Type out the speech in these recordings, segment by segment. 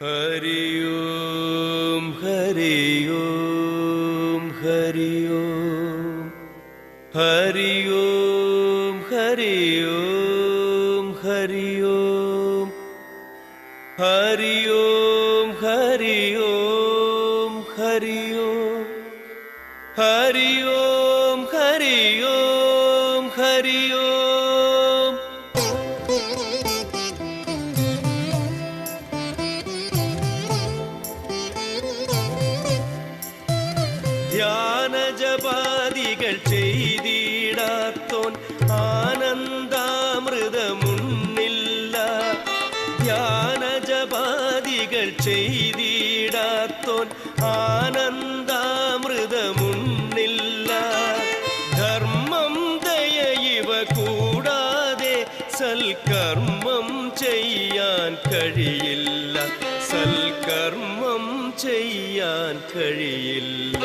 ഹരി ഓം ഹരി ഓം ഹരി ഓം ഹരി ഓം ഹരി ഓം ഹരി ഓം ഹരി ഓം ഹരി ഓം ഹരി ഓം ഹരി ഓം ഹരി ഓം ഹരി ഓം. ധ്യാനജപാദികൾ ചെയ്തിടാത്തോൻ ആനന്ദാമൃതമുന്നില്ല. ധ്യാനജപാദികൾ ചെയ്തിടാത്തോൻ ആനന്ദാമൃതമുന്നില്ല. ധർമ്മം ദയ ഇവ കൂടാതെ സൽക്കർമ്മം ചെയ്യാൻ കഴിയില്ല. സൽക്കർമ്മം ചെയ്യാൻ കഴിയില്ല.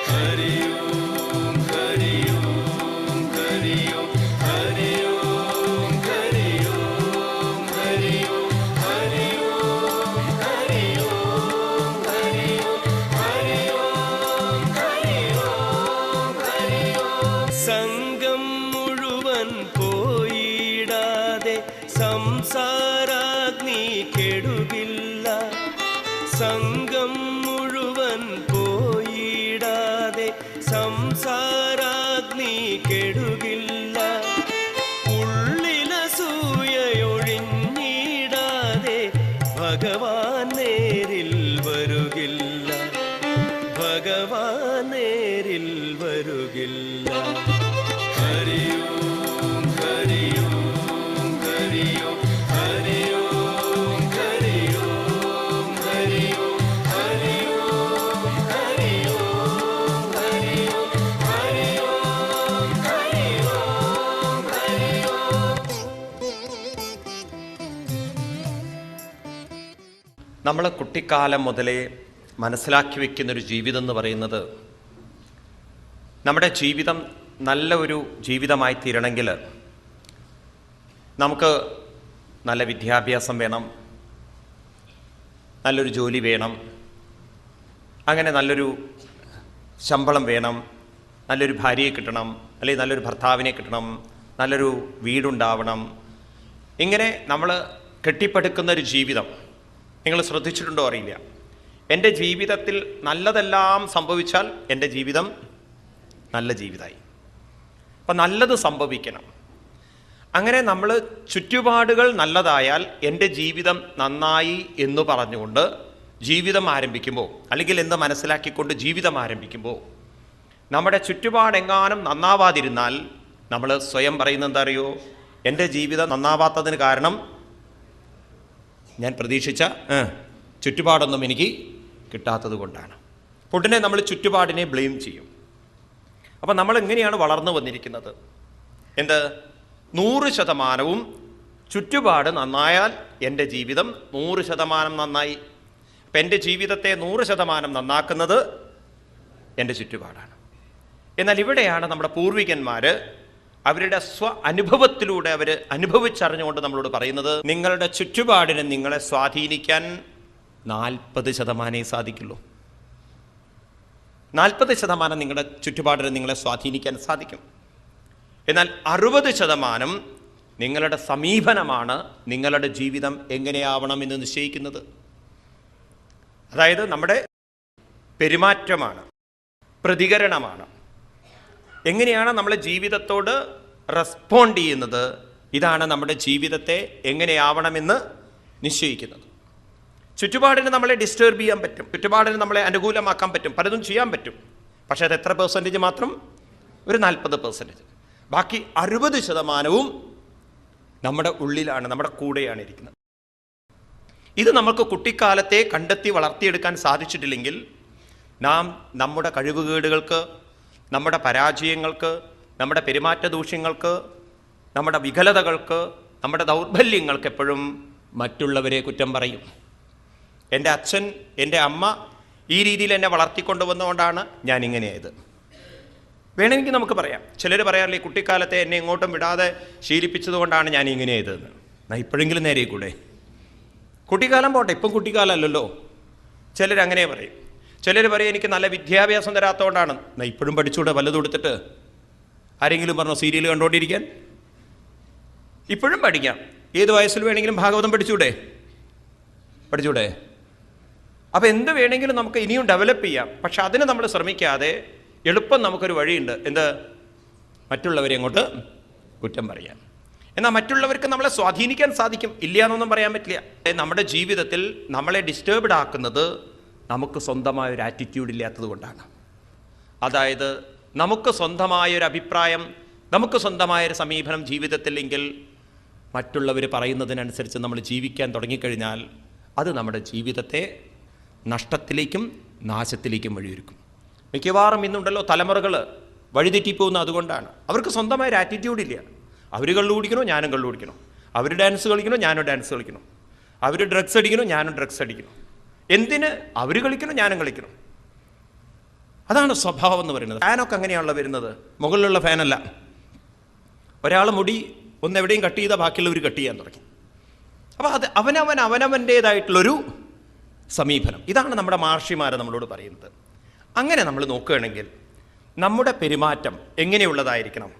ഹരി ഓം ഹരി ഓം ഹരി ഓം ഹരി ഓം ഹരി ഓം ഹരി ഓം ഹരി ഓം ഹരി ഓം ഹരി ഓം ഹരി ഓം ഹരി ഓം ഹരി ഓം. സംഘം മുഴുവൻ പോയിടാതെ സംസാരാഗ്നി കെടുകില്ല. സംഘം മുഴുവൻ പോയിടാതെ സംസാരാഗ്നി കെടുകില്ല. ഉള്ളിലസൂയയൊഴിഞ്ഞിടാതെ ഭഗവാൻ നേരിൽ വരുകില്ല. ഭഗവാൻ നേരിൽ വരുകില്ല. ഹരി ഓം ഹരി ഓം ഹരി ഓം ഹരി ഓം ഹരി ഓം ഹരി ഓം ഹരി ഓം ഹരി ഓം ഹരി ഓം ഹരി ഓം ഹരി ഓം ഹരി ഓം. നമ്മൾ കുട്ടിക്കാലം മുതലേ മനസ്സിലാക്കി വയ്ക്കുന്നൊരു ജീവിതം എന്ന് പറയുന്നത്, നമ്മുടെ ജീവിതം നല്ല ഒരു ജീവിതമായി തീരണമെങ്കിൽ നമുക്ക് നല്ല വിദ്യാഭ്യാസം വേണം, നല്ലൊരു ജോലി വേണം, അങ്ങനെ നല്ലൊരു ശമ്പളം വേണം, നല്ലൊരു ഭാര്യയെ കിട്ടണം, അല്ലെങ്കിൽ നല്ലൊരു ഭർത്താവിനെ കിട്ടണം, നല്ലൊരു വീടുണ്ടാവണം. ഇങ്ങനെ നമ്മൾ കെട്ടിപ്പടുക്കുന്ന ഒരു ജീവിതം നിങ്ങൾ ശ്രദ്ധിച്ചിട്ടുണ്ടോ അറിയില്ല. എൻ്റെ ജീവിതത്തിൽ നല്ലതെല്ലാം സംഭവിച്ചാൽ എൻ്റെ ജീവിതം നല്ല ജീവിതമായി. അപ്പം നല്ലത് സംഭവിക്കണം. അങ്ങനെ നമ്മൾ ചുറ്റുപാടുകൾ നല്ലതായാൽ എൻ്റെ ജീവിതം നന്നായി എന്ന് പറഞ്ഞുകൊണ്ട് ജീവിതം ആരംഭിക്കുമ്പോൾ, അല്ലെങ്കിൽ എന്ന് മനസ്സിലാക്കിക്കൊണ്ട് ജീവിതം ആരംഭിക്കുമ്പോൾ, നമ്മുടെ ചുറ്റുപാടെങ്ങാനും നന്നാവാതിരുന്നാൽ നമ്മൾ സ്വയം പറയുന്നത് എന്താ അറിയോ? എൻ്റെ ജീവിതം നന്നാവാത്തതിന് കാരണം ഞാൻ പ്രതീക്ഷിച്ച ചുറ്റുപാടൊന്നും എനിക്ക് കിട്ടാത്തത് കൊണ്ടാണ്. ഉടനെ നമ്മൾ ചുറ്റുപാടിനെ ബ്ലെയിം ചെയ്യും. അപ്പം നമ്മൾ എങ്ങനെയാണ് വളർന്നു വന്നിരിക്കുന്നത്? എന്ത് 100% ചുറ്റുപാട് നന്നായാൽ എൻ്റെ ജീവിതം 100% നന്നായി. അപ്പം എൻ്റെ ജീവിതത്തെ 100% നന്നാക്കുന്നത് എൻ്റെ ചുറ്റുപാടാണ്. എന്നാൽ ഇവിടെയാണ് നമ്മുടെ പൂർവികന്മാർ അവരുടെ അനുഭവത്തിലൂടെ അവർ അനുഭവിച്ചറിഞ്ഞുകൊണ്ട് നമ്മളോട് പറയുന്നത്, നിങ്ങളുടെ ചുറ്റുപാടിനെ നിങ്ങളെ സ്വാധീനിക്കാൻ 40% സാധിക്കുള്ളൂ. 40% നിങ്ങളുടെ ചുറ്റുപാടിനെ നിങ്ങളെ സ്വാധീനിക്കാൻ സാധിക്കും. എന്നാൽ 60% നിങ്ങളുടെ സമീപനമാണ് നിങ്ങളുടെ ജീവിതം എങ്ങനെയാവണമെന്ന് നിശ്ചയിക്കുന്നത്. അതായത് നമ്മുടെ പെരുമാറ്റമാണ്, പ്രതികരണമാണ്, എങ്ങനെയാണ് നമ്മളെ ജീവിതത്തോട് റെസ്പോണ്ട് ചെയ്യുന്നത്. ഇതാണ് നമ്മുടെ ജീവിതത്തെ എങ്ങനെയാവണമെന്ന് നിശ്ചയിക്കുന്നത്. ചുറ്റുപാടിന് നമ്മളെ ഡിസ്റ്റർബ് ചെയ്യാൻ പറ്റും, ചുറ്റുപാടിന് നമ്മളെ അനുകൂലമാക്കാൻ പറ്റും, പലതും ചെയ്യാൻ പറ്റും. പക്ഷേ അത് എത്ര % മാത്രം? ഒരു 40%. ബാക്കി 60% നമ്മുടെ ഉള്ളിലാണ്, നമ്മുടെ കൂടെയാണ് ഇരിക്കുന്നത്. ഇത് നമുക്ക് കുട്ടിക്കാലത്തെ കണ്ടെത്തി വളർത്തിയെടുക്കാൻ സാധിച്ചിട്ടില്ലെങ്കിൽ നാം നമ്മുടെ കഴിവുകേടുകൾക്ക്, നമ്മുടെ പരാജയങ്ങൾക്ക്, നമ്മുടെ പെരുമാറ്റ ദൂഷ്യങ്ങൾക്ക്, നമ്മുടെ വികലതകൾക്ക്, നമ്മുടെ ദൗർബല്യങ്ങൾക്ക് എപ്പോഴും മറ്റുള്ളവരെ കുറ്റം പറയും. എൻ്റെ അച്ഛൻ, എൻ്റെ അമ്മ ഈ രീതിയിൽ എന്നെ വളർത്തിക്കൊണ്ടുവന്നുകൊണ്ടാണ് ഞാൻ ഇങ്ങനെയായത്. വേണമെങ്കിൽ നമുക്ക് പറയാം. ചിലർ പറയാറില്ലേ, കുട്ടിക്കാലത്തെ എന്നെ എങ്ങോട്ടും വിടാതെ ശീലിപ്പിച്ചതുകൊണ്ടാണ് ഞാൻ ഇങ്ങനെയായതെന്ന്. ഇപ്പോഴെങ്കിലും നേരെ കൂടെ കുട്ടിക്കാലം പോട്ടെ, ഇപ്പം കുട്ടിക്കാലമല്ലല്ലോ. ചിലരങ്ങനെ പറയും. ചിലർ പറയും എനിക്ക് നല്ല വിദ്യാഭ്യാസം തരാത്തതുകൊണ്ടാണ്. എന്നാൽ ഇപ്പോഴും പഠിച്ചുകൂടെ വല്ലതും എടുത്തിട്ട്? ആരെങ്കിലും പറഞ്ഞോ സീരിയൽ കണ്ടുകൊണ്ടിരിക്കാൻ? ഇപ്പോഴും പഠിക്കാം. ഏത് വയസ്സിൽ വേണമെങ്കിലും ഭാഗവതം പഠിച്ചൂടെ? അപ്പോൾ എന്ത് വേണമെങ്കിലും നമുക്ക് ഇനിയും ഡെവലപ്പ് ചെയ്യാം. പക്ഷെ അതിന് നമ്മൾ ശ്രമിക്കാതെ എളുപ്പം നമുക്കൊരു വഴിയുണ്ട്. എന്ത്? മറ്റുള്ളവരെ അങ്ങോട്ട് കുറ്റം പറയാം. എന്നാൽ മറ്റുള്ളവർക്ക് നമ്മളെ സ്വാധീനിക്കാൻ സാധിക്കും, ഇല്ല എന്നൊന്നും പറയാൻ പറ്റില്ല. നമ്മുടെ ജീവിതത്തിൽ നമ്മളെ ഡിസ്റ്റർബ്ഡ് ആക്കുന്നത് നമുക്ക് സ്വന്തമായൊരു ആറ്റിറ്റ്യൂഡ് ഇല്ലാത്തത് കൊണ്ടാണ്. അതായത് നമുക്ക് സ്വന്തമായൊരു അഭിപ്രായം, നമുക്ക് സ്വന്തമായൊരു സമീപനം ജീവിതത്തിലെങ്കിൽ മറ്റുള്ളവർ പറയുന്നതിനനുസരിച്ച് നമ്മൾ ജീവിക്കാൻ തുടങ്ങിക്കഴിഞ്ഞാൽ അത് നമ്മുടെ ജീവിതത്തെ നഷ്ടത്തിലേക്കും നാശത്തിലേക്കും വഴിയൊരുക്കും. മിക്കവാറും ഇന്നുണ്ടല്ലോ തലമുറകൾ വഴിതെറ്റിപ്പോകുന്നത് അതുകൊണ്ടാണ്. അവർക്ക് സ്വന്തമായൊരു ആറ്റിറ്റ്യൂഡ് ഇല്ല. അവർ കള്ളു കുടിക്കണോ, ഞാനും കള്ളു കുടിക്കണോ. അവർ ഡാൻസ് കളിക്കണോ, ഞാനും ഡാൻസ് കളിക്കണോ. അവർ ഡ്രഗ്സ് അടിക്കണോ, ഞാനും ഡ്രഗ്സ് അടിക്കണോ. എന്തിന്? അവർ കളിക്കണോ, ഞാനും കളിക്കണം. അതാണ് സ്വഭാവം എന്ന് പറയുന്നത്. ഫാനൊക്കെ അങ്ങനെയാണല്ലോ വരുന്നത്, മുകളിലുള്ള ഫാനല്ല. ഒരാൾ മുടി ഒന്ന് എവിടെയും കട്ട് ചെയ്താൽ ബാക്കിയുള്ളവർ കട്ട് ചെയ്യാൻ തുടങ്ങി. അപ്പോൾ അത് അവനവൻ്റേതായിട്ടുള്ളൊരു സമീപനം. ഇതാണ് നമ്മുടെ മഹർഷിമാർ നമ്മളോട് പറയുന്നത്. അങ്ങനെ നമ്മൾ നോക്കുകയാണെങ്കിൽ നമ്മുടെ പെരുമാറ്റം എങ്ങനെയുള്ളതായിരിക്കണം?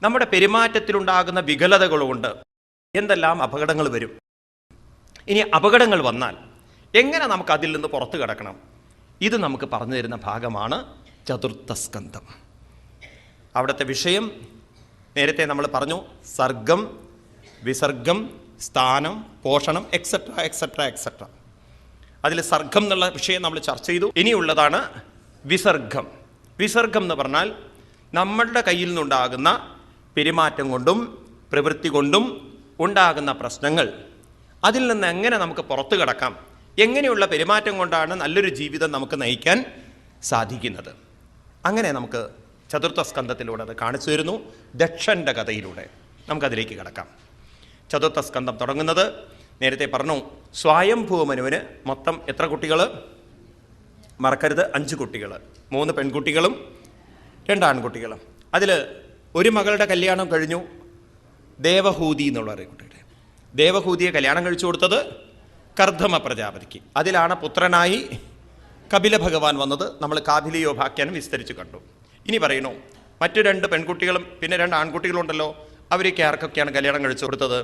നമ്മുടെ പെരുമാറ്റത്തിലുണ്ടാകുന്ന വികലതകളുകൊണ്ട് എന്തെല്ലാം അപകടങ്ങൾ വരും? ഇനി അപകടങ്ങൾ വന്നാൽ എങ്ങനെ നമുക്ക് അതിൽ നിന്ന് പുറത്തു കടക്കണം? ഇത് നമുക്ക് പറഞ്ഞു തരുന്ന ഭാഗമാണ് ചതുർത്ഥ സ്കന്ധം. അവിടുത്തെ വിഷയം നേരത്തെ നമ്മൾ പറഞ്ഞു, സർഗം, വിസർഗം, സ്ഥാനം, പോഷണം, എക്സെട്ര എക്സെട്ര എക്സെട്ര. അതിൽ സർഗം എന്നുള്ള വിഷയം നമ്മൾ ചർച്ച ചെയ്തു. ഇനിയുള്ളതാണ് വിസർഗം. വിസർഗം എന്ന് പറഞ്ഞാൽ നമ്മളുടെ കയ്യിൽ നിന്നുണ്ടാകുന്ന പെരുമാറ്റം കൊണ്ടും പ്രവൃത്തി കൊണ്ടും ഉണ്ടാകുന്ന പ്രശ്നങ്ങൾ, അതിൽ നിന്ന് എങ്ങനെ നമുക്ക് പുറത്തു കടക്കാം, എങ്ങനെയുള്ള പെരുമാറ്റം കൊണ്ടാണ് നല്ലൊരു ജീവിതം നമുക്ക് നയിക്കാൻ സാധിക്കുന്നത്. അങ്ങനെ നമുക്ക് ചതുർത്ഥ സ്കന്ധത്തിലൂടെ അത് കാണിച്ചു തരുന്നു. ദക്ഷൻ്റെ കഥയിലൂടെ നമുക്കതിലേക്ക് കടക്കാം. ചതുർത്ഥ സ്കന്ധം തുടങ്ങുന്നത് നേരത്തെ പറഞ്ഞു, സ്വയംഭൂമനുവിന് മൊത്തം എത്ര കുട്ടികൾ? മറക്കരുത്, 5 കുട്ടികൾ, 3 പെൺകുട്ടികളും 2 ആൺകുട്ടികളും. അതിൽ ഒരു മകളുടെ കല്യാണം കഴിഞ്ഞു, ദേവഹൂതി എന്നുള്ള ഒരു കുട്ടിയുടെ. ദേവഹൂതിയെ കല്യാണം കഴിച്ചു കൊടുത്തത് കർദമ പ്രജാപതിക്ക്. അതിലാണ് പുത്രനായി കപില ഭഗവാൻ വന്നത്. നമ്മൾ കാപിലയോപാഖ്യാനം വിസ്തരിച്ച് കണ്ടു. ഇനി പറയുന്നു, മറ്റു 2 പെൺകുട്ടികളും പിന്നെ 2 ആൺകുട്ടികളുണ്ടല്ലോ, അവരൊക്കെ ആർക്കൊക്കെയാണ് കല്യാണം കഴിച്ചു കൊടുത്തത്?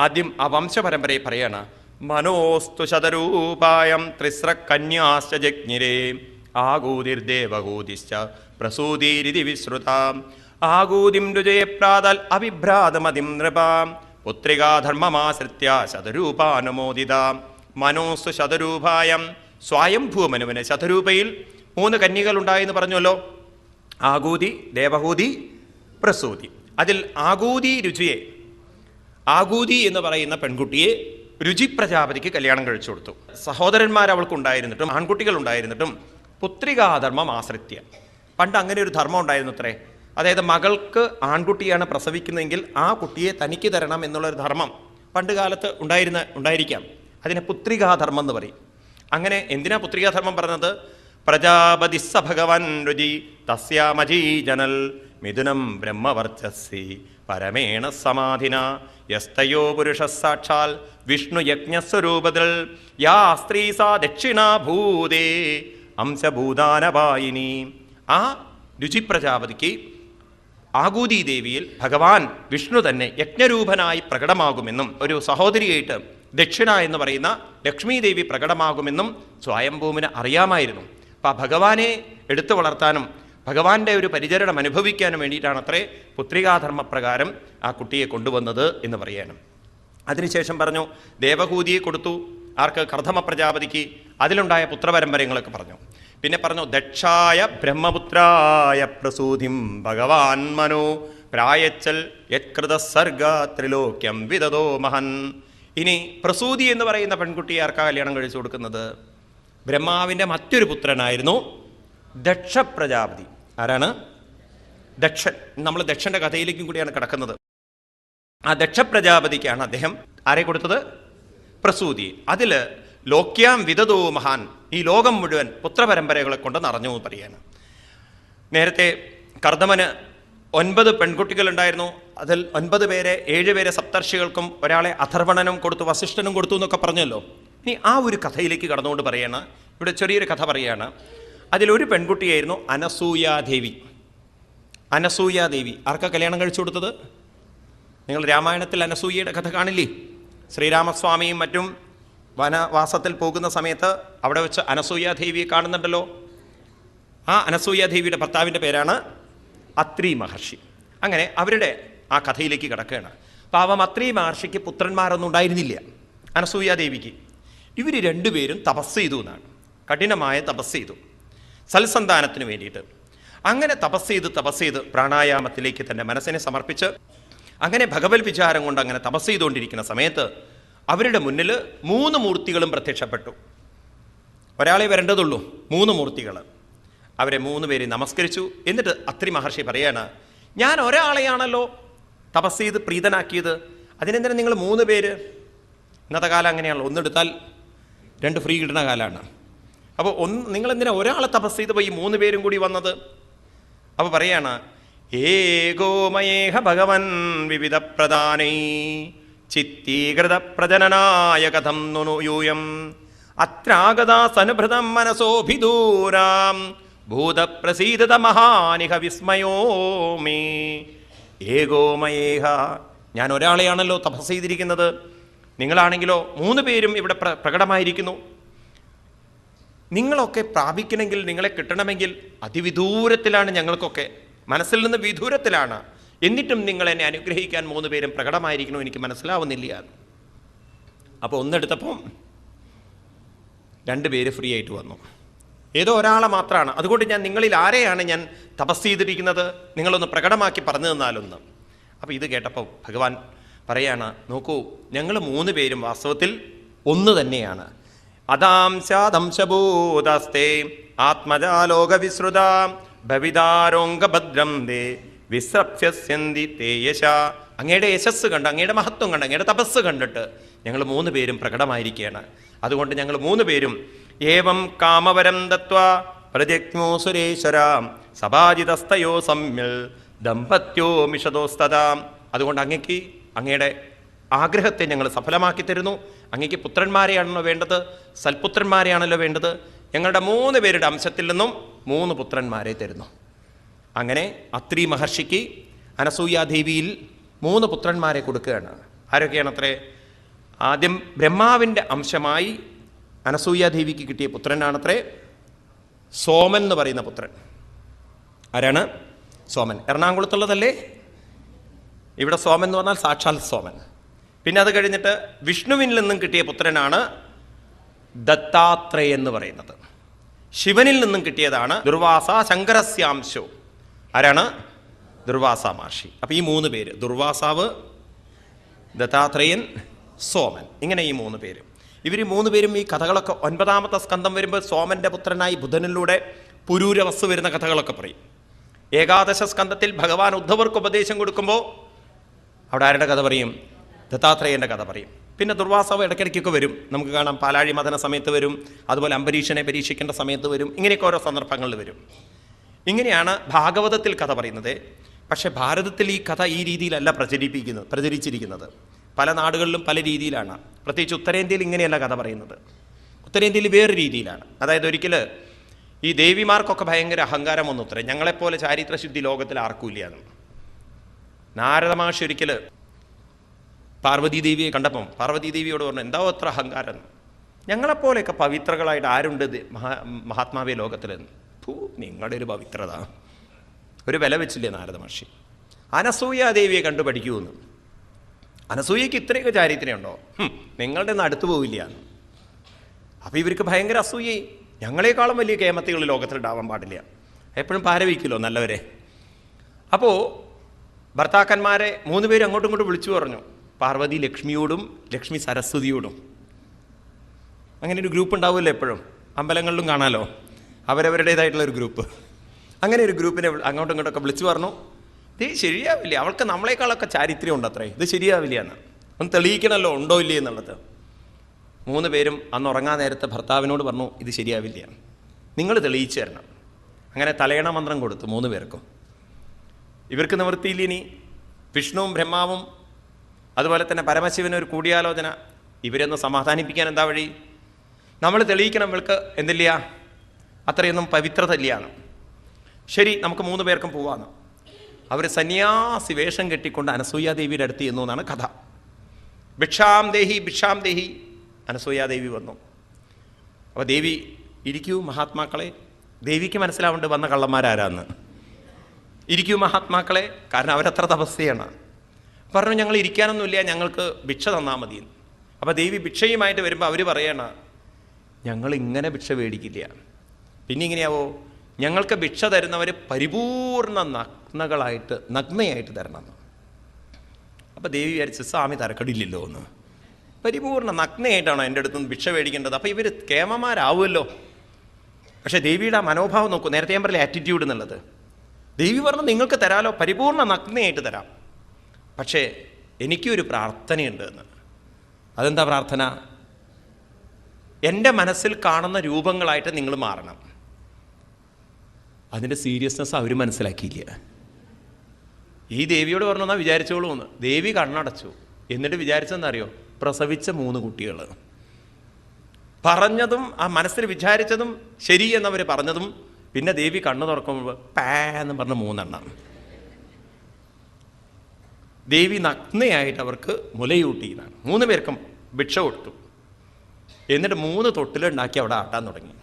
ആദ്യം ആ വംശപരമ്പരയെ പറയാണ്. മനോസ്തു ശതരൂപായം ത്രിസ്ര കന്യാശ്ച ജജ്ഞിരേ ആകൂതിർദേവഹൂതിശ്ച പ്രസൂതിരിതി വിശ്രുതാം ആകൂതിം രുജയെ പ്രാതൽ അഭിഭ്രാതമതിം നൃപാം പുത്രികാധർമ്മമാശ്രിത്യ ശതരൂപാനുമോദിതാം. മനോസ്തു ശതരൂപായം, സ്വയംഭൂമനുവിന് ശതരൂപയിൽ 3 കന്യകൾ ഉണ്ടായെന്ന് പറഞ്ഞല്ലോ. ആകൂതി, ദേവഹൂതി, പ്രസൂതി. അതിൽ ആകൂതി രുചിയെ, ആകൂതി എന്ന് പറയുന്ന പെൺകുട്ടിയെ രുചി പ്രജാപതിക്ക് കല്യാണം കഴിച്ചു കൊടുത്തു. സഹോദരന്മാർ അവൾക്കുണ്ടായിരുന്നിട്ടും ആൺകുട്ടികൾ ഉണ്ടായിരുന്നിട്ടും പുത്രികാധർമ്മം ആശ്രിത്യ. പണ്ട് അങ്ങനെ ഒരു ധർമ്മം ഉണ്ടായിരുന്നു അത്രേ. അതായത് മകൾക്ക് ആൺകുട്ടിയാണ് പ്രസവിക്കുന്നതെങ്കിൽ ആ കുട്ടിയെ തനിക്ക് തരണം എന്നുള്ളൊരു ധർമ്മം പണ്ട് കാലത്ത് ഉണ്ടായിരിക്കാം. അതിനെ പുത്രികാധർമ്മം എന്ന് പറയും. അങ്ങനെ എന്തിനാ പുത്രികാധർമ്മം പറഞ്ഞത്? പ്രജാപതിസ്സ ഭഗവൻ രുചി തസ്യാമജീ ജനൽ മിഥുനം ബ്രഹ്മവർച്ചസി പരമേണ സമാധിന യസ്തയോ പുരുഷ സാക്ഷാൽ വിഷ്ണു യജ്ഞസ്വരൂപത്തിൽ യാ സ്ത്രീ സാ ദക്ഷിണാഭൂതേ അംശഭൂതാനവായിനി. ആ രുചി പ്രജാപതിക്ക് ആകൂതി ദേവിയിൽ ഭഗവാൻ വിഷ്ണു തന്നെ യജ്ഞരൂപനായി പ്രകടമാകുമെന്നും ഒരു സഹോദരിയായിട്ട് ദക്ഷിണ എന്ന് പറയുന്ന ലക്ഷ്മീ ദേവി പ്രകടമാകുമെന്നും സ്വയംഭൂമിന് അറിയാമായിരുന്നു. അപ്പം ആ ഭഗവാനെ എടുത്തു വളർത്താനും ഭഗവാന്റെ ഒരു പരിചരണം അനുഭവിക്കാനും വേണ്ടിയിട്ടാണ് അത്രേ പുത്രികാധർമ്മപ്രകാരം ആ കുട്ടിയെ കൊണ്ടുവന്നത് എന്ന് പറയാനും. അതിനുശേഷം പറഞ്ഞു ദേവഹൂതിയെ കൊടുത്തു. ആർക്ക്? കർദമ പ്രജാപതിക്ക്. അതിലുണ്ടായ പുത്രപരമ്പരങ്ങളൊക്കെ പറഞ്ഞു. പിന്നെ പറഞ്ഞു ദക്ഷായ ബ്രഹ്മപുത്രായ പ്രസൂതിം ഭഗവാൻ മനോ പ്രായച്ചൽ യത്കൃത സർഗ ത്രിലോക്യം വിദതോ മഹൻ. ഇനി പ്രസൂതി എന്ന് പറയുന്ന പെൺകുട്ടിയെ ആർക്കാ കല്യാണം കഴിച്ചു കൊടുക്കുന്നത്? ബ്രഹ്മാവിൻ്റെ മറ്റൊരു പുത്രനായിരുന്നു ദക്ഷ പ്രജാപതി. ആരാണ്? ദക്ഷൻ. നമ്മൾ ദക്ഷൻ്റെ കഥയിലേക്കും കൂടിയാണ് കിടക്കുന്നത്. ആ ദക്ഷ പ്രജാപതിക്കാണ് അദ്ദേഹം ആരെ കൊടുത്തത്? പ്രസൂതി. അതിൽ ലോക്യാം വിദതോ മഹാൻ, ഈ ലോകം മുഴുവൻ പുത്രപരമ്പരകളെ കൊണ്ട് നിറഞ്ഞു പറയാണ്. നേരത്തെ കർദമന് 9 പെൺകുട്ടികളുണ്ടായിരുന്നു. അതിൽ 9 പേരെ 7 പേരെ സപ്തർഷികൾക്കും ഒരാളെ അഥർവണനും കൊടുത്തു, വസിഷ്ഠനും കൊടുത്തു എന്നൊക്കെ പറഞ്ഞല്ലോ. ഇനി ആ ഒരു കഥയിലേക്ക് കടന്നുകൊണ്ട് പറയാണ്, ഇവിടെ ചെറിയൊരു കഥ പറയുകയാണ്. അതിലൊരു പെൺകുട്ടിയായിരുന്നു അനസൂയാദേവി. അനസൂയാദേവി ആർക്കാ കല്യാണം കഴിച്ചു കൊടുത്തത്? നിങ്ങൾ രാമായണത്തിൽ അനസൂയയുടെ കഥ കാണില്ലേ? ശ്രീരാമസ്വാമിയും മറ്റും വനവാസത്തിൽ പോകുന്ന സമയത്ത് അവിടെ വെച്ച് അനസൂയാദേവിയെ കാണുന്നുണ്ടല്ലോ. ആ അനസൂയാദേവിയുടെ ഭർത്താവിൻ്റെ പേരാണ് അത്രി മഹർഷി. അങ്ങനെ അവരുടെ ആ കഥയിലേക്ക് കിടക്കുകയാണ്. പാവം അത്രി മഹർഷിക്ക് പുത്രന്മാരൊന്നും ഉണ്ടായിരുന്നില്ല, അനസൂയാദേവിക്ക്. ഇവർ രണ്ടുപേരും തപസ് ചെയ്തു എന്നാണ്, കഠിനമായ തപസ് ചെയ്തു സൽസന്താനത്തിന് വേണ്ടിയിട്ട്. അങ്ങനെ തപസ് ചെയ്ത് പ്രാണായാമത്തിലേക്ക് തന്നെ മനസ്സിനെ സമർപ്പിച്ച് അങ്ങനെ ഭഗവത് വിചാരം കൊണ്ട് അങ്ങനെ തപസ് ചെയ്തുകൊണ്ടിരിക്കുന്ന സമയത്ത് അവരുടെ മുന്നിൽ 3 മൂർത്തികളും പ്രത്യക്ഷപ്പെട്ടു. ഒരാളെ വരേണ്ടതുള്ളൂ, 3 മൂർത്തികൾ. അവരെ 3 പേരെ നമസ്കരിച്ചു. എന്നിട്ട് അത്രി മഹർഷി പറയാണ്, ഞാൻ ഒരാളെയാണല്ലോ തപസ് ചെയ്ത് പ്രീതനാക്കിയത്, അതിനെന്തിനാ നിങ്ങൾ 3 പേര്? ഇന്നത്തെ കാലം അങ്ങനെയാണല്ലോ, ഒന്നെടുത്താൽ 2 ഫ്രീ കിട്ടുന്ന കാലമാണ്. അപ്പോൾ നിങ്ങളെന്തിനാ ഒരാളെ തപസ് ചെയ്ത് പോയി 3 പേരും കൂടി വന്നത്? അപ്പോൾ പറയാണ്, ഏകോമയേഹ ഭഗവൻ വിവിധ പ്രധാനൈ ചിത്തീകൃത പ്രജനനായ കഥം യൂയം അത്രാഗതാസനുഭൃതം മനസോഭിദൂരാം ഭൂതപ്രസീദത മഹാനിഹ വിസ്മയോ മേ. ഏകോമയേഹ, ഞാൻ ഒരാളെയാണല്ലോ തപസ് ചെയ്തിരിക്കുന്നത്, നിങ്ങളാണെങ്കിലോ 3 പേരും ഇവിടെ പ്രകടമായിരിക്കുന്നു. നിങ്ങളൊക്കെ പ്രാപിക്കണമെങ്കിൽ, നിങ്ങളെ കിട്ടണമെങ്കിൽ അതിവിദൂരത്തിലാണ്, ഞങ്ങൾക്കൊക്കെ മനസ്സിൽ നിന്ന് വിദൂരത്തിലാണ്. എന്നിട്ടും നിങ്ങൾ എന്നെ അനുഗ്രഹിക്കാൻ 3 പേരും പ്രകടമായിരിക്കണോ, എനിക്ക് മനസ്സിലാവുന്നില്ല. അപ്പോൾ ഒന്നെടുത്തപ്പം 2 പേര് ഫ്രീ ആയിട്ട് വന്നു. ഏതോ ഒരാളെ മാത്രമാണ്. അതുകൊണ്ട് ഞാൻ നിങ്ങളിൽ ആരെയാണ് ഞാൻ തപസ് ചെയ്തിരിക്കുന്നത്, നിങ്ങളൊന്ന് പ്രകടമാക്കി പറഞ്ഞു തന്നാലൊന്ന്. അപ്പോൾ ഇത് കേട്ടപ്പോൾ ഭഗവാൻ പറയാണ്, നോക്കൂ, ഞങ്ങൾ 3 പേരും വാസ്തവത്തിൽ ഒന്ന് തന്നെയാണ്. അദാംശാദംശബോധസ്തേ ആത്മജാലോക വിശ്രുത ഭവിതാരോംഗഭദ്രം ദേ വിസ്രപ്സ്യന്തി തേ യശ. അങ്ങയുടെ യശസ് കണ്ട്, അങ്ങയുടെ മഹത്വം കണ്ട്, അങ്ങയുടെ തപസ് കണ്ടിട്ട് ഞങ്ങൾ 3 പേരും പ്രകടമായിരിക്കുകയാണ്. അതുകൊണ്ട് ഞങ്ങൾ 3 പേരും ഏവം കാമവരം ദത്വാ പ്രജജ്ഞോ സുരേശ്വര സഭാജിതസ്തയോ സമ്യൽ ദമ്പത്യോ മിഷദോസ്തതാം. അതുകൊണ്ട് അങ്ങയ്ക്ക് അങ്ങയുടെ ആഗ്രഹത്തെ ഞങ്ങൾ സഫലമാക്കി തരുന്നു. അങ്ങയ്ക്ക് പുത്രന്മാരെയാണല്ലോ വേണ്ടത്, സൽപുത്രന്മാരെയാണല്ലോ വേണ്ടത്. ഞങ്ങളുടെ 3 പേരുടെ അംശത്തിൽ നിന്നും 3 പുത്രന്മാരെ തരുന്നു. അങ്ങനെ അത്രി മഹർഷിക്ക് അനസൂയാദേവിയിൽ 3 പുത്രന്മാരെ കൊടുക്കുകയാണ്. ആരൊക്കെയാണത്രേ? ആദ്യം ബ്രഹ്മാവിൻ്റെ അംശമായി അനസൂയാദേവിക്ക് കിട്ടിയ പുത്രനാണത്രേ സോമൻ എന്ന് പറയുന്ന പുത്രൻ. ആരാണ് സോമൻ? എറണാകുളത്തുള്ളതല്ലേ? ഇവിടെ സോമൻ എന്ന് പറഞ്ഞാൽ സാക്ഷാൽ സോമൻ. പിന്നെ അത് കഴിഞ്ഞിട്ട് വിഷ്ണുവിൽ നിന്നും കിട്ടിയ പുത്രനാണ് ദത്താത്രേയൻ എന്ന് പറയുന്നത്. ശിവനിൽ നിന്നും കിട്ടിയതാണ് ദുർവാസ ശങ്കരസ്യാംശോ. ആരാണ്? ദുർവാസ മഹർഷി. അപ്പോൾ ഈ 3 പേര്, ദുർവാസാവ്, ദത്താത്രേയൻ, സോമൻ, ഇങ്ങനെ ഈ 3 പേര്. ഇവർ 3 പേരും ഈ കഥകളൊക്കെ 9ാമത്തെ സ്കന്ധം വരുമ്പോൾ സോമൻ്റെ പുത്രനായി ബുധനിലൂടെ പുരൂരവസ് വരുന്ന കഥകളൊക്കെ പറയും. ഏകാദശ സ്കന്ധത്തിൽ ഭഗവാൻ ഉദ്ധവർക്ക് ഉപദേശം കൊടുക്കുമ്പോൾ അവിടെ ആരുടെ കഥ പറയും? ദത്താത്രേയൻ്റെ കഥ പറയും. പിന്നെ ദുർവാസാവ് ഇടയ്ക്കിടയ്ക്കൊക്കെ വരും, നമുക്ക് കാണാം. പാലാഴി മഥന സമയത്ത് വരും, അതുപോലെ അംബരീഷനെ പരീക്ഷിക്കേണ്ട സമയത്ത് വരും. ഇങ്ങനെയൊക്കെ ഓരോ സന്ദർഭങ്ങളിൽ വരും. ഇങ്ങനെയാണ് ഭാഗവതത്തിൽ കഥ പറയുന്നത്. പക്ഷേ ഭാരതത്തിൽ ഈ കഥ ഈ രീതിയിലല്ല പ്രചരിച്ചിരിക്കുന്നത്. പല നാടുകളിലും പല രീതിയിലാണ്. പ്രത്യേകിച്ച് ഉത്തരേന്ത്യയിൽ ഇങ്ങനെയല്ല കഥ പറയുന്നത്. ഉത്തരേന്ത്യയിൽ വേറെ രീതിയിലാണ്. അതായത് ഒരിക്കൽ ഈ ദേവിമാർക്കൊക്കെ ഭയങ്കര അഹങ്കാരം വന്നു. ഉത്തരം ഞങ്ങളെപ്പോലെ ചാരിത്രശുദ്ധി ലോകത്തിൽ ആർക്കും ഇല്ലയെന്ന്. നാരദ മഹർഷി ഒരിക്കൽ പാർവതീദേവിയെ കണ്ടപ്പം പാർവതീദേവിയോട് പറഞ്ഞു, എന്താ അത്ര അഹങ്കാരം, ഞങ്ങളെപ്പോലെയൊക്കെ പവിത്രകളായിട്ട് ആരുണ്ട് മഹാത്മാവേ ലോകത്തിലെന്ന്. നിങ്ങളുടെ ഒരു പവിത്രത ഒരു വില വെച്ചില്ലേ നാരദ മഹർഷി. അനസൂയാദേവിയെ കണ്ടു പഠിക്കുമെന്ന്. അനസൂയയ്ക്ക് ഇത്രയൊക്കെ ചാരിത്രമുണ്ടോ? നിങ്ങളുടെ ഒന്നും അടുത്ത് പോവില്ല. അപ്പോൾ ഇവർക്ക് ഭയങ്കര അസൂയ. ഞങ്ങളെക്കാളും വലിയ കേമത്തികൾ ലോകത്തിലുണ്ടാവാൻ പാടില്ല. എപ്പോഴും പാരവയ്ക്കുമല്ലോ നല്ലവരെ. അപ്പോൾ ഭർത്താക്കന്മാരെ 3 പേരും അങ്ങോട്ടും ഇങ്ങോട്ടും വിളിച്ചു പറഞ്ഞു. പാർവതി ലക്ഷ്മിയോടും ലക്ഷ്മി സരസ്വതിയോടും. അങ്ങനെ ഒരു ഗ്രൂപ്പ് ഉണ്ടാവുമല്ലോ എപ്പോഴും, അമ്പലങ്ങളിലും കാണാമല്ലോ, അവരവരുടേതായിട്ടുള്ളൊരു ഗ്രൂപ്പ്. അങ്ങനെ ഒരു ഗ്രൂപ്പിനെ അങ്ങോട്ടും ഇങ്ങോട്ടൊക്കെ വിളിച്ചു പറഞ്ഞു, ഇത് ശരിയാവില്ല, അവൾക്ക് നമ്മളെക്കാളൊക്കെ ചാരിത്രം ഉണ്ട് അത്രേ, ഇത് ശരിയാവില്ല എന്ന് ഒന്ന് തെളിയിക്കണമല്ലോ ഉണ്ടോ ഇല്ലേ എന്നുള്ളത്. 3 പേരും അന്ന് ഉറങ്ങാൻ നേരത്തെ ഭർത്താവിനോട് പറഞ്ഞു, ഇത് ശരിയാവില്ല, നിങ്ങൾ തെളിയിച്ചു തരണം. അങ്ങനെ തലയണ മന്ത്രം കൊടുത്തു 3 പേർക്കും. ഇവർക്ക് നിവൃത്തിയില്ല. ഇനി വിഷ്ണുവും ബ്രഹ്മാവും അതുപോലെ തന്നെ പരമശിവനും ഒരു കൂടിയാലോചന. ഇവരൊന്ന് സമാധാനിപ്പിക്കാൻ എന്താ വഴി? നമ്മൾ തെളിയിക്കണം ഇവൾക്ക് എന്തില്ല, അത്രയൊന്നും പവിത്രത ഇല്ലയാണ്. ശരി, നമുക്ക് 3 പേർക്കും പോവാന്ന്. അവർ സന്യാസി വേഷം കെട്ടിക്കൊണ്ട് അനസൂയാദേവിയുടെ അടുത്ത് ചെന്നു എന്നാണ് കഥ. ഭിക്ഷാം ദേഹി ഭിക്ഷാം ദേഹി. അനസൂയാദേവി വന്നു. അപ്പോൾ ദേവി, ഇരിക്കൂ മഹാത്മാക്കളെ. ദേവിക്ക് മനസ്സിലാവുന്നുണ്ട് വന്ന കള്ളന്മാരാരാന്ന്. ഇരിക്കൂ മഹാത്മാക്കളെ, കാരണം അവരത്ര തപസ്യയാണ്. പറഞ്ഞു, ഞങ്ങൾ ഇരിക്കാനൊന്നുമില്ല, ഞങ്ങൾക്ക് ഭിക്ഷ തന്നാൽ മതി. അപ്പോൾ ദേവി ഭിക്ഷയുമായിട്ട് വരുമ്പോൾ അവർ പറയണ, ഞങ്ങൾ ഇങ്ങനെ ഭിക്ഷ മേടിക്കില്ല. പിന്നെ ഇങ്ങനെയാവോ, ഞങ്ങൾക്ക് ഭിക്ഷ തരുന്നവർ പരിപൂർണ നഗ്നയായിട്ട് തരണം. അപ്പോൾ ദേവി വിചാരിച്ച് സ്വാമി തരക്കടില്ലല്ലോ എന്ന്. പരിപൂർണ നഗ്നയായിട്ടാണോ എൻ്റെ അടുത്ത് നിന്ന് ഭിക്ഷ മേടിക്കേണ്ടത്? അപ്പോൾ ഇവർ കേമന്മാരാവുമല്ലോ. പക്ഷേ ദേവിയുടെ ആ മനോഭാവം നോക്കൂ. നേരത്തെ ഞാൻ പറയില്ല ആറ്റിറ്റ്യൂഡ് എന്നുള്ളത്. ദേവി പറഞ്ഞു, നിങ്ങൾക്ക് തരാലോ, പരിപൂർണ നഗ്നയായിട്ട് തരാം. പക്ഷേ എനിക്കൊരു പ്രാർത്ഥനയുണ്ട് എന്ന്. അതെന്താ പ്രാർത്ഥന? എൻ്റെ മനസ്സിൽ കാണുന്ന രൂപങ്ങളായിട്ട് നിങ്ങൾ മാറണം. അതിൻ്റെ സീരിയസ്നെസ് അവർ മനസ്സിലാക്കിയില്ല. ഈ ദേവിയോട് പറഞ്ഞു, എന്നാൽ വിചാരിച്ചോളൂ എന്ന്. ദേവി കണ്ണടച്ചു. എന്നിട്ട് വിചാരിച്ചെന്നറിയോ? പ്രസവിച്ച 3 കുട്ടികൾ. പറഞ്ഞതും ആ മനസ്സിൽ വിചാരിച്ചതും ശരി എന്നവർ പറഞ്ഞതും, പിന്നെ ദേവി കണ്ണു തുറക്കുമ്പോൾ പാന്ന് പറഞ്ഞ് 3 എണ്ണം. ദേവി നഗ്നയായിട്ട് അവർക്ക് മുലയൂട്ടിയതാണ്. 3 പേർക്കും ഭിക്ഷ കൊടുത്തു. എന്നിട്ട് 3 തൊട്ടിലുണ്ടാക്കി അവിടെ ആട്ടാൻ തുടങ്ങി.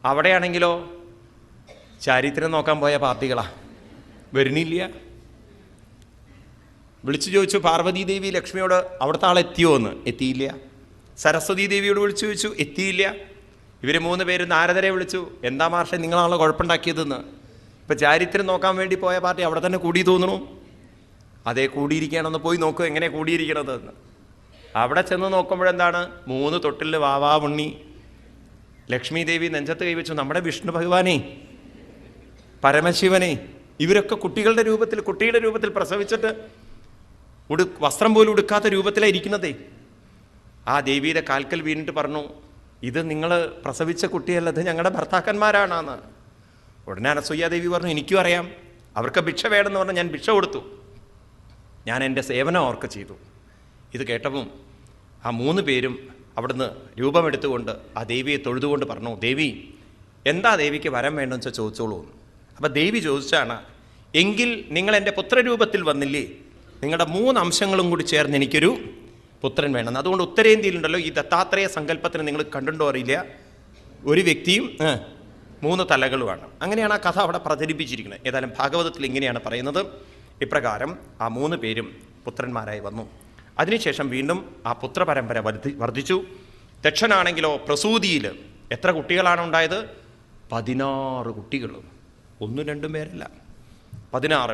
അവിടെയാണെങ്കിലോ ചരിത്രം നോക്കാൻ പോയ പാർട്ടികളാ, വരുന്നില്ല. വിളിച്ചു ചോദിച്ചു പാർവതി ദേവി ലക്ഷ്മിയോട്, അവിടുത്തെ ആളെത്തിയോ എന്ന്. എത്തിയില്ല. സരസ്വതി ദേവിയോട് വിളിച്ചു ചോദിച്ചു, എത്തിയില്ല. ഇവർ 3 പേര് നാരദരെ വിളിച്ചു, എന്താ മാഷെ നിങ്ങളാണല്ലോ കുഴപ്പമുണ്ടാക്കിയതെന്ന്. ഇപ്പം ചാരിത്രം നോക്കാൻ വേണ്ടി പോയ പാർട്ടി അവിടെ തന്നെ കൂടി തോന്നണു. അതേ, കൂടിയിരിക്കുകയാണെന്ന് പോയി നോക്കൂ എങ്ങനെ കൂടിയിരിക്കണതെന്ന്. അവിടെ ചെന്ന് നോക്കുമ്പോഴെന്താണ്, 3 തൊട്ടിൽ വാവാ ഉണ്ണി. ലക്ഷ്മി ദേവി നെഞ്ചത്ത് കൈവച്ചു, നമ്മുടെ വിഷ്ണു ഭഗവാനെ, പരമശിവനെ, ഇവരൊക്കെ കുട്ടിയുടെ രൂപത്തിൽ പ്രസവിച്ചിട്ട് വസ്ത്രം പോലും ഉടുക്കാത്ത രൂപത്തിലാണ് ഇരിക്കുന്നതേ. ആ ദേവിയുടെ കാൽക്കൽ വീണിട്ട് പറഞ്ഞു, ഇത് നിങ്ങൾ പ്രസവിച്ച കുട്ടിയല്ല, ഇത് ഞങ്ങളുടെ ഭർത്താക്കന്മാരാണെന്ന്. ഉടനെ അനസൂയാദേവി പറഞ്ഞു, എനിക്കും അറിയാം, അവർക്ക് ഭിക്ഷ വേണമെന്ന് പറഞ്ഞ് ഞാൻ ഭിക്ഷ കൊടുത്തു. ഞാൻ എൻ്റെ സേവനം അവർക്ക് ചെയ്തു. ഇത് കേട്ടപ്പം ആ 3 പേരും അവിടുന്ന് രൂപമെടുത്തുകൊണ്ട് ആ ദേവിയെ തൊഴുതുകൊണ്ട് പറഞ്ഞു, ദേവി, എന്താ ദേവിക്ക് വരം വേണമെന്ന് വെച്ചാൽ ചോദിച്ചോളൂ. അപ്പം ദേവി ചോദിച്ചാണ്, എങ്കിൽ നിങ്ങൾ എൻ്റെ പുത്രരൂപത്തിൽ വന്നില്ലേ, നിങ്ങളുടെ 3 അംശങ്ങളും കൂടി ചേർന്ന് എനിക്കൊരു പുത്രൻ വേണമെന്ന്. അതുകൊണ്ട് ഉത്തരേന്ത്യയിലുണ്ടല്ലോ ഈ ദത്താത്രേയ സങ്കല്പത്തിന് നിങ്ങൾ കണ്ടുണ്ടോ അറിയില്ല, ഒരു വ്യക്തിയും 3 തലകളുമാണ്. അങ്ങനെയാണ് ആ കഥ അവിടെ പ്രചരിപ്പിച്ചിരിക്കുന്നത്. ഏതായാലും ഭാഗവതത്തിൽ ഇങ്ങനെയാണ് പറയുന്നത്. ഇപ്രകാരം ആ 3 പേരും പുത്രന്മാരായി വന്നു. അതിനുശേഷം വീണ്ടും ആ പുത്രപരമ്പര വർദ്ധിച്ചു. ദക്ഷനാണെങ്കിലോ പ്രസൂതിയിൽ എത്ര കുട്ടികളാണ് ഉണ്ടായത്? 16 കുട്ടികളും. 1-2 പേരല്ല, 16.